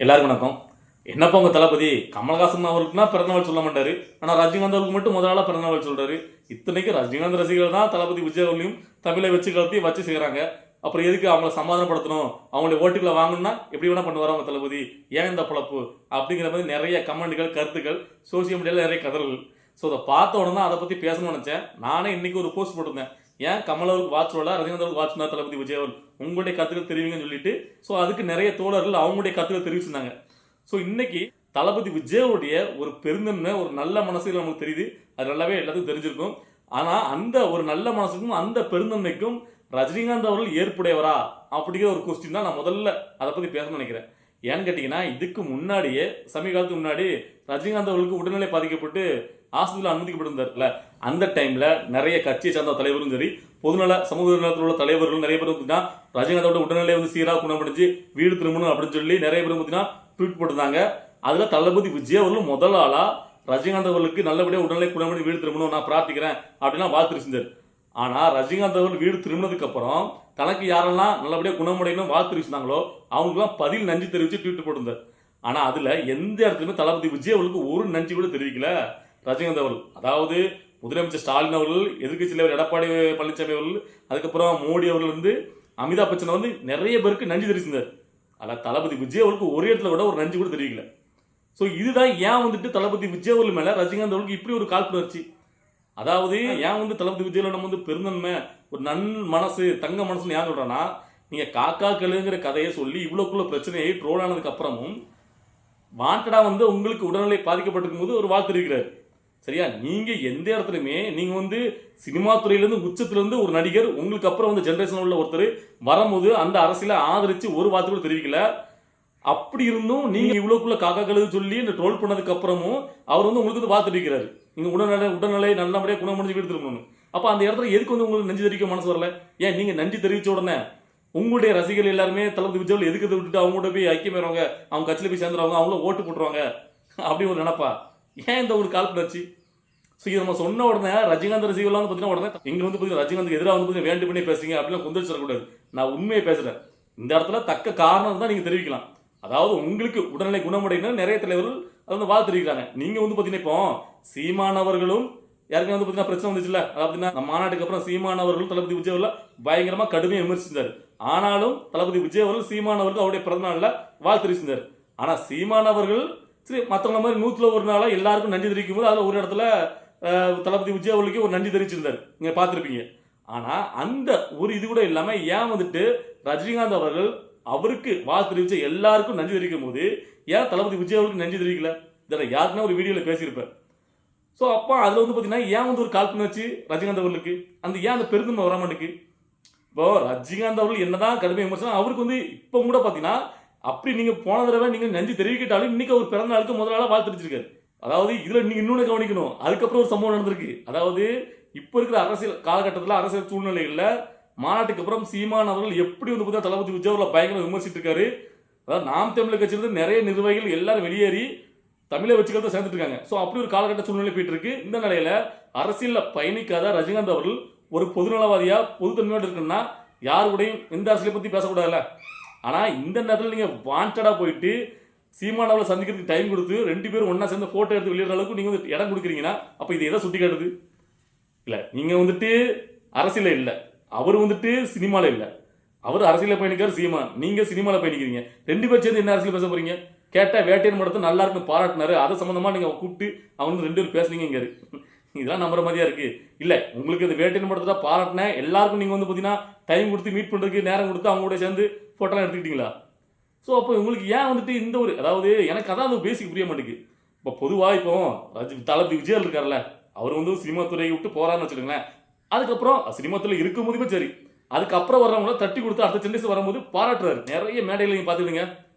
எல்லாருக்கும் வணக்கம். என்னப்பா உங்க தளபதி கமல்ஹாசன் அவருக்குன்னா பிறந்தநாள் சொல்ல மாட்டாரு, ஆனால் ரஜினிகாந்த் அவருக்கு மட்டும் முதலாள பிறந்தநாள் சொல்றாரு. இத்தனைக்கு ரஜினிகாந்த் ரசிகர்கள் தான் தளபதி விஜய் அவர்களையும் தமிழை வச்சு கலத்தி வச்சு செய்கிறாங்க. அப்புறம் எதுக்கு அவங்கள சமாதானப்படுத்தணும், அவங்களுடைய ஓட்டுகளை வாங்கணும்னா எப்படி வேணா பண்ணுவார் அவங்க தளபதி, ஏன் இந்த பழப்பு அப்படிங்கிற மாதிரி நிறைய கமெண்ட்கள் கருத்துக்கள் சோசியல் மீடியாவில் நிறைய கதறல். ஸோ அதை பார்த்த உடனே தான் அதை பற்றி பேசணும்னு நினச்சேன். நானே இன்னைக்கு ஒரு போஸ்ட் போட்டிருந்தேன், ஏன் கமல் அவருக்கு வாட்ச் வரல, ரஜினிகாந்த் அவருக்கு வாட்ச் தான் தளபதி விஜய் அவர் உங்களுடைய கருத்துக்கள் தெரிவிங்கன்னு சொல்லிட்டு. ஸோ அதுக்கு நிறைய தோழர்கள் அவங்களுடைய கருத்துக்கள் தெரிவிச்சிருந்தாங்க. ஸோ இன்னைக்கு தளபதி விஜயோடைய ஒரு பெருந்தன்மை, ஒரு நல்ல மனசு நமக்கு தெரியுது, அது நல்லாவே எல்லாத்துக்கும் தெரிஞ்சிருக்கும். ஆனால் அந்த ஒரு நல்ல மனசுக்கும் அந்த பெருந்தன்மைக்கும் ரஜினிகாந்த் அவர்கள் ஏற்புடையவரா அப்படிங்கிற ஒரு கொஸ்டின் தான் நான் முதல்ல அதை பற்றி பேசணும்னு நினைக்கிறேன். ஏன்னு கேட்டிங்கன்னா, இதுக்கு முன்னாடியே சமீப காலத்துக்கு முன்னாடி ரஜினிகாந்த் அவர்களுக்கு உடல்நிலை பாதிக்கப்பட்டு ஆஸ்பத்திரியில் அனுமதிக்கப்பட்டிருந்தார்ல, அந்த டைமில் நிறைய கட்சியை சார்ந்த தலைவரும் சரி, பொதுநல சமூக நலத்தில் உள்ள தலைவர்கள் நிறைய பேர் பார்த்தீங்கன்னா ரஜினிகாந்தோட உடல்நிலை சீராக குணமடைஞ்சு வீடு திரும்பணும் அப்படின்னு சொல்லி நிறைய பேர் பார்த்தீங்கன்னா ட்வீட் போட்டிருந்தாங்க. அதில் தளபதி விஜய் அவர்களும் முதல் ஆளா ரஜினிகாந்த் அவர்களுக்கு நல்லபடியாக உடல்நிலை குணமடைந்து வீடு திரும்பணும் நான் பிரார்த்திக்கிறேன் அப்படின்னா வாழ்த்து செஞ்சார். ஆனால் ரஜினிகாந்த் அவர்கள் வீடு திரும்பினதுக்கு அப்புறம் தனக்கு யாரெல்லாம் நல்லபடியாக குணமடையணும் வாழ்த்து தெரிவிச்சிருந்தாங்களோ அவங்களுக்குலாம் பதில் நன்றி தெரிவித்து ட்வீட் போட்டிருந்தார். ஆனால் அதில் எந்த இடத்துலையுமே தளபதி விஜய் அவர்களுக்கு ஒரு நன்றி கூட தெரிவிக்கல ரஜினிகாந்த் அவர்கள். அதாவது முதலமைச்சர் ஸ்டாலின் அவர்கள், எதிர்க்கட்சி தலைவர் எடப்பாடி பழனிசாமி அவர்கள், அதுக்கப்புறம் மோடி அவர்கள் அமிதாப் பச்சன் நிறைய பேருக்கு நன்றி தெரிவிச்சிருந்தார். அதில் தளபதி விஜய் அவர்களுக்கு ஒரு இடத்துல கூட ஒரு நன்றி கூட தெரிவிக்கல. ஸோ இதுதான் ஏன் தளபதி விஜய் அவர்கள் மேலே ரஜினிகாந்த் அவர்களுக்கு இப்படி ஒரு காழ்ப்புணர்ச்சி. அதாவது ஏன் தளபதி விஜய் நம்ம பெருந்தன்மை, ஒரு நன் மனசு, தங்க மனசுன்னு ஏன் சொல்றேன்னா, நீங்க காக்கா கழுகுங்கிற கதையை சொல்லி இவ்வளோக்குள்ள பிரச்சனையை ட்ரோல் ஆனதுக்கு அப்புறமும் வாண்டடா உங்களுக்கு உடல்நிலை பாதிக்கப்பட்டிருக்கும் போது ஒரு வாழ்த்து இருக்கிறார். சரியா? நீங்க எந்த இடத்துலையுமே நீங்க சினிமா துறையிலிருந்து உச்சத்திலிருந்து ஒரு நடிகர் உங்களுக்கு அப்புறம் ஜெனரேஷன் உள்ள ஒருத்தர் வரும்போது அந்த அரசியலை ஆதரிச்சு ஒரு வார்த்தை கூட தெரிவிக்கல. அப்படி இருந்தும் நீங்க இவ்வளவுக்குள்ள காக்கா கழுகு சொல்லி இந்த ட்ரோல் பண்ணதுக்கு அப்புறமும் அவர் உங்களுக்கு வார்த்தை தெரிவிக்கிறாரு, நீங்க உடல்நிலை நல்லபடியா குணமடைஞ்சு வீடு திரும்பணும். அப்ப அந்த இடத்துல எதுக்கு உங்களுக்கு நன்றி தெரிவிக்க மனசு வரல? ஏன் நீங்க நன்றி தெரிவிச்ச உடனே உங்களுடைய ரசிகர்கள் எல்லாருமே தளபதி விஜய் எதுக்கு விட்டுட்டு அவங்களோட போய் ஐக்கியமாயிருவாங்க, அவங்க கட்சியில போய் சேர்ந்துருவாங்க, அவங்களும் ஓட்டு போட்டுருவாங்க அப்படி ஒரு நினைப்பா? ஏன் இந்த ஒரு காழ்ப்புணர்ச்சி? ஸோ இது நம்ம சொன்ன உடனே ரஜினிகாந்த் ரசிகர்லாம் பார்த்தீங்கன்னா உடனே இங்க பார்த்தீங்கன்னா ரஜினிகாந்த் எதிராக வேண்டு பண்ணி பேசுறீங்க அப்படிலாம் கொந்தளிச்சு வரக்கூடாது. நான் உண்மையை பேசுறேன். இந்த இடத்துல தக்க காரணம் தான் நீங்க தெரிவிக்கலாம். அதாவது உங்களுக்கு உடல்நிலை குணமடைன்னு நிறைய தலைவர்கள் அதை வாழ்த்து தெரிவிக்கிறாங்க. நீங்க பார்த்தீங்கன்னா இப்போ சீமானவர்களும் யாருக்கும் பார்த்தீங்கன்னா பிரச்சனை வந்துச்சுல்ல, அப்படின்னா நம்ம மாநாட்டுக்கு அப்புறம் சீமானவர்களும் தளபதி விஜய் அவர்கள் பயங்கரமா கடுமையாக விமர்சிச்சிருந்தார். ஆனாலும் தளபதி விஜய் அவர்கள் சீமானவர்கள் அவருடைய பிறந்த நாள்ல வாழ்த்து தெரிவிச்சிருந்தார். ஆனா சீமானவர்கள் சரி மற்றவங்க மாதிரி 100 நாளா எல்லாருக்கும் நன்றி தெரிவிக்கும் போது அதில் ஒரு இடத்துல தளபதி விஜய் அவர்களுக்கு ஒரு நன்றி தெரிவிச்சிருந்தார், நீங்க பார்த்துருப்பீங்க. ஆனா அந்த ஒரு இது கூட இல்லாம ஏன் ரஜினிகாந்த் அவர்கள் அவருக்கு வாழ்த்து தெரிவிச்ச எல்லாருக்கும் நன்றி தெரிவிக்கும் போது ஏன் தளபதி விஜய் அவர்களுக்கு நன்றி தெரிவிக்கல? இதை யாருக்குன்னா ஒரு வீடியோல பேசியிருப்பேன். ஸோ அப்போ அதில் பார்த்தீங்கன்னா ஏன் ஒரு காழ்ப்புணர்ச்சி ரஜினிகாந்த் அவர்களுக்கு, ஏன் அந்த பெருந்தன்மை வர மாட்டேங்குது? இப்போ ரஜினிகாந்த் அவர்கள் என்னதான் கடுமை விமர்சனம் அவருக்கு இப்போ கூட பார்த்தீங்கன்னா அப்படி நீங்க போன தடவை நீங்க நன்றி தெரிவிக்கிட்டாலும் இன்னைக்கு அவர் பிறந்த நாளுக்கு முதலாள வாழ்த்து தெரிவிச்சிருக்காரு. அதாவது இதுல நீங்க இன்னொன்று கவனிக்கணும், அதுக்கப்புறம் ஒரு சம்பவம் நடந்திருக்கு. அதாவது இப்போ இருக்கிற அரசியல் காலகட்டத்தில் அரசியல் சூழ்நிலையில் மாநாட்டுக்கு அப்புறம் சீமான் அவர்கள் எப்படி தளபதி விஜய் அவர்களை பயங்கர விமர்சிட்டு இருக்காரு. அதாவது நாம் தமிழர் கட்சியிலிருந்து நிறைய நிர்வாகிகள் எல்லாரும் வெளியேறி தமிழை வச்சுக்கிறத சேர்ந்துட்டு இருக்காங்க. ஸோ அப்படி ஒரு காலகட்ட சூழ்நிலை போயிட்டு இருக்கு. இந்த நிலையில அரசியலில் பயணிக்காத ரஜினிகாந்த் அவர்கள் ஒரு பொதுநலவாதியா பொதுத்தன்மையோடு இருக்குன்னா யாரு கூடயும் எந்த அரசியலை பத்தி பேசக்கூடாதுல்ல. ஆனா இந்த நேரத்தில் நீங்க வாண்டடா போயிட்டு சீமானவர்களை சந்திக்கிறதுக்கு டைம் கொடுத்து 2 பேரும் ஒன்னா சேர்ந்து போட்டோ எடுத்து வெளியிடுற அளவுக்கு நீங்க இடம் கொடுக்குறீங்கன்னா அப்ப இது எதை சுட்டி காட்டுது? இல்ல நீங்க அரசியல இல்ல, அவர் சினிமால இல்ல, அவர் அரசியல பயணிக்காரு சீமான், நீங்க சினிமால பயணிக்கிறீங்க. 2 பேர் சேர்ந்து என்ன அரசியல் பேச போறீங்க? கேட்டா வேட்டையன் படத்தை நல்லா இருக்கு பாராட்டினாரு, அது சம்பந்தமா நீங்க கூப்பிட்டு அவங்க 2 பேரும் பேசுனீங்க. இதெல்லாம் நம்புற மாதிரியா இருக்கு? இல்ல உங்களுக்கு இந்த வேட்டையன் படத்தை பாராட்டின எல்லாருக்கும் நீங்க பாத்தீங்கன்னா டைம் கொடுத்து மீட் பண்றதுக்கு நேரம் கொடுத்து அவங்க கூட சேர்ந்து போட்டோலாம் எடுத்துக்கிட்டீங்களா? ஸோ அப்போ உங்களுக்கு ஏன் இந்த ஒரு அதாவது எனக்கு அதான் பேசிக் புரிய மாட்டேங்குது. இப்போ பொதுவாக இப்போ தளபதி விஜய் இருக்கார்ல, அவர் சினிமா துறையை விட்டு போறான்னு வச்சுக்கோங்களேன். அதுக்கப்புறம் சினிமா துறையில் இருக்கும் போதுமே சரி, அதுக்கப்புறம் வர்றவங்கள தட்டி கொடுத்து அடுத்த ஜெனரேஷன் வரும்போது பாராட்டுறாரு. நிறைய மேடையில் நீங்க பார்த்துக்கிடுங்க,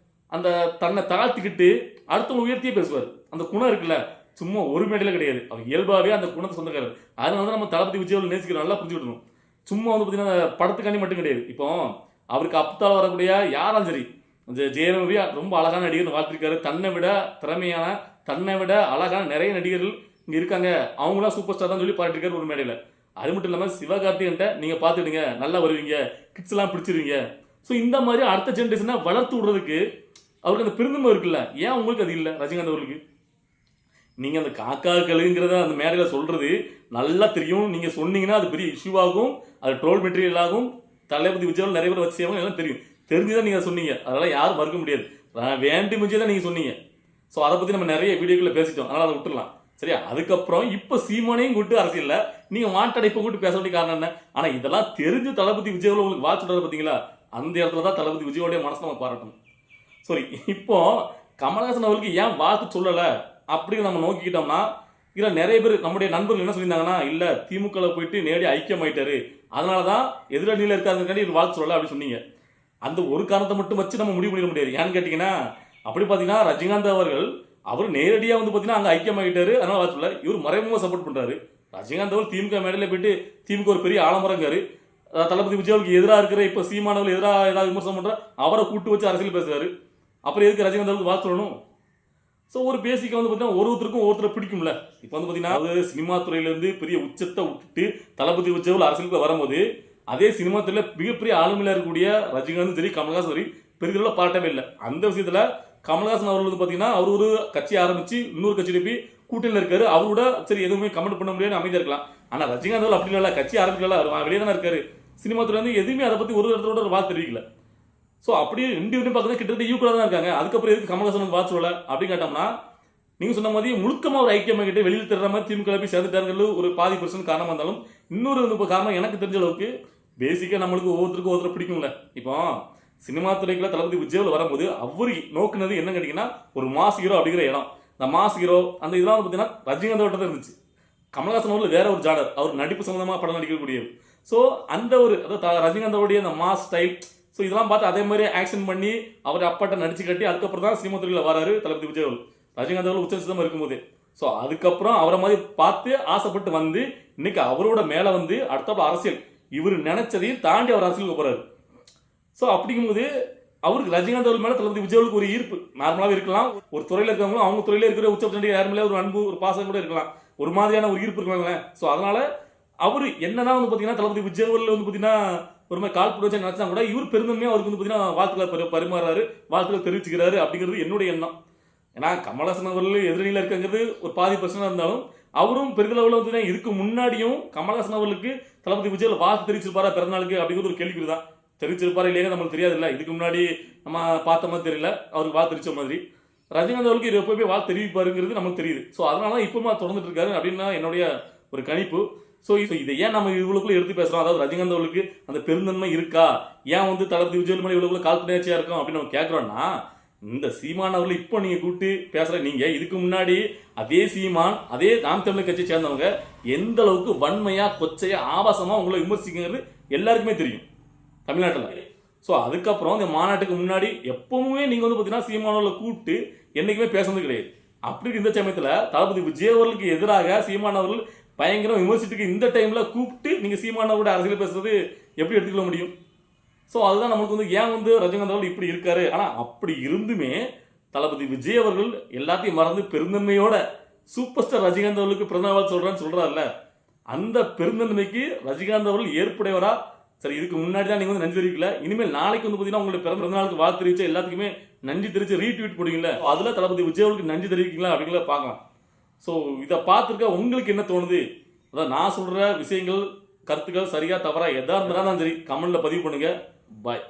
அந்த தன்னை தாழ்த்திக்கிட்டு அடுத்தவங்க உயர்த்தியே பேசுவார். அந்த குணம் இருக்குல்ல, சும்மா ஒரு மேடையில கிடையாது, அவர் இயல்பாகவே அந்த குணத்தை சொந்தக்காரர். அதனால நம்ம தளபதி விஜய் நேசிக்கிறோம், நல்லா புரிஞ்சுக்கிடணும். சும்மா பார்த்தீங்கன்னா படத்துக்காண்டி மட்டும் கிடையாது. இப்போ அவருக்கு அப்புத்தால் வரக்கூடிய யாரும் சரி, ஜெயரவி ரொம்ப அழகான நடிகர் வாழ்த்திருக்காரு. தன்னை விட திறமையான, தன்னை விட அழகான நிறைய நடிகர்கள் இங்க இருக்காங்க, அவங்களாம் சூப்பர் ஸ்டார் தான் சொல்லி பாடிருக்காரு ஒரு மேடையில. அது மட்டும் இல்லாமல் சிவகார்த்திகன்ட்ட நீங்க பார்த்துடுங்க, நல்லா வருவீங்க, கிட்ஸ் எல்லாம் பிடிச்சிருவீங்க. ஸோ இந்த மாதிரி அடுத்த ஜென்ரேஷனை வளர்த்து விடுறதுக்கு அவருக்கு அந்த பெருந்தன்மை இருக்குல்ல, ஏன் உங்களுக்கு அது இல்லை ரஜினிகாந்த் அவர்களுக்கு? நீங்க அந்த காக்கா கழுகுங்கிறத அந்த மேடையில சொல்றது நல்லா தெரியும். நீங்க சொன்னீங்கன்னா அது பெரிய இஷ்யூ ஆகும், அது ட்ரோல் மெட்டீரியல் ஆகும். தளபதி விஜய் நிறைய பேர் வச்சு செய்வாங்க, எல்லாம் தெரியும். தெரிஞ்சுதான் நீங்க சொன்னீங்க, அதெல்லாம் யாரும் மறுக்க முடியாது. வேண்டி முடிஞ்சே தான் நீங்க சொன்னீங்க. ஸோ அதை பத்தி நம்ம நிறைய வீடியோக்குள்ள பேசிட்டோம், அதனால அதை விட்டுடலாம் சரியா. அதுக்கப்புறம் இப்ப சீமானையும் கூப்பிட்டு அரசியல்ல நீங்க வாண்டடை இப்ப கூப்பிட்டு பேச வேண்டிய காரணம் என்ன? ஆனா இதெல்லாம் தெரிஞ்சு தளபதி விஜய் உங்களுக்கு வாழ் சொல்றது பாத்தீங்களா, அந்த இடத்துல தான் தளபதி விஜயோடைய மனசை நம்ம பாராட்டணும். சரி, இப்போ கமலஹாசன் அவருக்கு ஏன் வாழ்த்து சொல்லல அப்படின்னு நம்ம நோக்கிக்கிட்டோம்னா, இதுல நிறைய பேர் நம்முடைய நண்பர்கள் என்ன சொல்லியிருந்தாங்கன்னா, இல்ல திமுக போயிட்டு நேரடி ஐக்கியம் ஆயிட்டாரு, அதனாலதான் எதிரணியில இருக்காருக்காண்டி இது வாழ்த்து சொல்லல அப்படின்னு சொன்னீங்க. அந்த ஒரு காரணத்தை மட்டும் வச்சு நம்ம முடிவு பண்ணிட முடியாது. ஏன்னு கேட்டீங்கன்னா, அப்படி பாத்தீங்கன்னா ரஜினிகாந்த் அவர்கள் அவர் நேரடியா வந்து பாத்தீங்கன்னா அங்க ஐக்கியம் ஆகிட்டாரு, அதனால வாழ்த்து சொல்லல. இவர் மறைமுகமா சப்போர்ட் பண்றாரு. ரஜினிகாந்த் அவர் திமுக மேடையில போயிட்டு திமுக ஒரு பெரிய ஆலமரங்காரு, தளபதி விஜய்க்கு எதிராக இருக்கிற இப்ப சீமானவர்கள் எதிராக ஏதாவது விமர்சனம் பண்ற அவரை கூட்டு வச்சு அரசியல் பேசுறாரு. அப்புறம் எதுக்கு ரஜினிகாந்த் அவருக்கு வாழ்த்து சொல்லணும்? ஸோ ஒரு பேசிக்காக வந்து பார்த்தீங்கன்னா ஒருத்தருக்கும் ஒருத்தரை பிடிக்கும்ல. இப்போ வந்து பார்த்தீங்கன்னா சினிமா துறையிலேருந்து பெரிய உச்சத்தை விட்டுட்டு தளபதி விஜய் அரசியலுக்கு வரும்போது, அதே சினிமா துறையில் மிகப்பெரிய ஆளுமையில இருக்கக்கூடிய ரஜினிகாந்தும் சரி கமல்ஹாசன் சரி பெரிதளவில் பாராட்டவே இல்லை. அந்த விஷயத்தில் கமல்ஹாசன் அவர்கள் வந்து பார்த்தீங்கன்னா அவர் ஒரு கட்சி ஆரம்பிச்சு இன்னொரு கட்சியில போய் கூட்டணியில் இருக்காரு. அவரோட சரி எதுவுமே கமெண்ட் பண்ண முடியாது, அமைதியாக இருக்கலாம். ஆனால் ரஜினிகாந்த் அவர்கள் அப்படி இல்லை, கட்சி ஆரம்பிக்கல, அவர் வெளியே தானே இருக்காரு. சினிமா துறை வந்து எதுவுமே அதை பற்றி ஒரு இடத்தோட ஒரு வார்த்தை தெரிவிக்கல. ஸோ அப்படியே ரெண்டு பார்க்குறது கிட்டத்தட்ட ஈக்குவலாக தான் இருக்காங்க. அதுக்கப்புறம் எதுக்கு கமல்ஹாசன் வாட்ச் சொல்லல அப்படின்னு கேட்டோம்னா, நீங்க சொன்ன மாதிரி முழுக்கமாக ஒரு ஐக்கியமாகிட்டு வெளியில் தர்ற மாதிரி திமுக போய் சேர்ந்துட்டாருங்கிறது ஒரு பாதி % காரணமாக இருந்தாலும், இன்னொரு வந்து காரணம் எனக்கு தெரிஞ்ச அளவுக்கு பேசிக்காக நம்மளுக்கு ஒவ்வொருத்தருக்கும் ஒருத்தர் பிடிக்கும்ல. இப்போ சினிமா துறைக்குள்ள தளபதி விஜய் வரும்போது அவரு நோக்குனது என்ன கேட்டீங்கன்னா, ஒரு மாஸ் ஹீரோ அப்படிங்கிற இடம். இந்த மாஸ் ஹீரோ அந்த இதெல்லாம் வந்து பார்த்தீங்கன்னா ரஜினிகாந்த் தான் இருந்துச்சு. கமல்ஹாசன் அவர்கள் வேற ஒரு ஜாடர், அவர் நடிப்பு சம்பந்தமாக படம் நடிக்கக்கூடியவர். ஸோ அந்த ஒரு ரஜினிகாந்தோடைய அந்த மாஸ் ஸ்டைல், ஸோ இதெல்லாம் பார்த்து அதே மாதிரி ஆக்ஷன் பண்ணி அவர் அப்பாட்ட நடிச்சு கட்டி அதுக்கப்புறம் தான் சினிமா துறையில் வராரு தளபதி விஜய் அவர்கள். ரஜினிகாந்த் அவர்கள் உச்சம் இருக்கும்போது ஸோ அதுக்கப்புறம் அவரை மாதிரி பார்த்து ஆசைப்பட்டு வந்து இன்னைக்கு அவரோட மேல வந்து அடுத்த அரசியல் இவர் நினைச்சதையும் தாண்டி அவர் அரசியலுக்கு போறாரு. ஸோ அப்படிங்கும்போது அவருக்கு ரஜினிகாந்த் அவர்கள் மேல தளபதி விஜய்க்கு ஒரு ஈர்ப்பு நார்மலாவே இருக்கலாம். ஒரு துறையில இருக்கவங்களும் அவங்க துறையில இருக்கிற உச்ச யார் மேலே ஒரு அன்பு ஒரு பாசம் கூட இருக்கலாம், ஒரு மாதிரியான ஒரு ஈர்ப்பு இருக்கலாங்களேன். ஸோ அதனால அவரு என்னதான் வந்து பாத்தீங்கன்னா தளபதி விஜய் அவர்கள் வந்து பாத்தீங்கன்னா ஒரு மாதிரி கால் போட்டு வச்சு நினைச்சா கூட இவர் பெருந்தன்மையா அவருக்கு வந்து பாத்தீங்கன்னா வாழ்த்துக்களை பரிமாறாரு, வாழ்த்துக்கள் தெரிவிச்சுக்கிறாரு அப்படிங்கிறது என்னுடைய எண்ணம். ஏன்னா கமல்ஹாசன் அவர்கள் எதிரில இருக்குங்கிறது ஒரு பாதி % இருந்தாலும் அவரும் பெரிதளவில் வந்து இதுக்கு முன்னாடியும் கமல்ஹாசன் அவர்களுக்கு தளபதி விஜய் வாழ்த்து தெரிவிச்சிருப்பாரா பிறந்தநாளுக்கு அப்படிங்கிறது ஒரு கேள்விக்குறி தான். தெரிவிச்சிருப்பாரா இல்லையா நம்மளுக்கு தெரியாது இல்லை, இதுக்கு முன்னாடி நம்ம பார்த்த மாதிரி தெரியல அவருக்கு வாழ்த்து தெரிவிச்ச மாதிரி. ரஜினிகாந்த் அவர்களுக்கு இது எப்பவுமே வாழ்த்து தெரிவிப்பாருங்கிறது நமக்கு தெரியுது. ஸோ அதனால இப்பவுமா தொடர்ந்துட்டு இருக்காரு அப்படின்னு என்னுடைய ஒரு கணிப்பு. ஸோ இதை ஏன் நம்ம இவ்வளவுக்குள்ள எடுத்து பேசுறோம், அதாவது ரஜினிகாந்த் அவர்களுக்கு அந்த பெருந்தன்மை இருக்கா, ஏன் வந்து தளபதி விஜய் மேலே இவ்வளவுக்குள்ள கால்பனியாச்சியா இருக்கும் அப்படின்னு நம்ம கேட்கிறோம்னா, இந்த சீமான் அவர்கள் இப்போ நீங்க கூப்பிட்டு பேசுற நீங்க இதுக்கு முன்னாடி அதே சீமான் அதே நாம் தமிழர் கட்சியை சேர்ந்தவங்க எந்த அளவுக்கு வன்மையா கொச்சையா ஆபாசமா உங்களை விமர்சிக்கிறது எல்லாருக்குமே தெரியும் தமிழ்நாட்டில். ஸோ அதுக்கப்புறம் இந்த மாநாட்டுக்கு முன்னாடி எப்பவுமே நீங்க வந்து பார்த்தீங்கன்னா சீமானவர்களை கூப்பிட்டு என்னைக்குமே பேசுறது கிடையாது. அப்படி இந்த சமயத்தில் தளபதி விஜய் அவர்களுக்கு எதிராக சீமான் அவர்கள் பயங்கரம் விமர்சித்துக்கு இந்த டைம்ல கூப்பிட்டு நீங்க சீமானவரோட அரசியல் பேசுறது எப்படி எடுத்துக்கொள்ள முடியும்? ஸோ அதுதான் நமக்கு வந்து ஏன் வந்து ரஜினிகாந்த் அவர்கள் இப்படி இருக்காரு. ஆனால் அப்படி இருந்துமே தளபதி விஜய் அவர்கள் எல்லாத்தையும் மறந்து பெருந்தன்மையோட சூப்பர் ஸ்டார் ரஜினிகாந்த் அவர்களுக்கு பிறந்தநாள் சொல்றேன்னு சொல்றாருல்ல, அந்த பெருந்தன்மைக்கு ரஜினிகாந்த் அவர்கள் ஏற்புடையவரா? சரி, இதுக்கு முன்னாடி தான் நீங்க வந்து நன்றி தெரிவிக்கல, இனிமேல் நாளைக்கு வந்து பார்த்தீங்கன்னா உங்களுடைய பிறந்தநாளுக்கு வாழ்த்து தெரிவிச்சா எல்லாத்துக்குமே நன்றி தெரிவிச்சு ரீட்வீட் போடுவீங்களா, அதுல தளபதி விஜய் அவர்களுக்கு நன்றி தெரிவிக்கீங்களா அப்படிங்கிற பார்க்கலாம். ஸோ இதை பார்த்துருக்க உங்களுக்கு என்ன தோணுது? அதான் நான் சொல்ற விஷயங்கள் கருத்துக்கள் சரியா தவறா எதா இருந்தாலும் சரி கமெண்ட்ல பதிவு பண்ணுங்க. பாய்.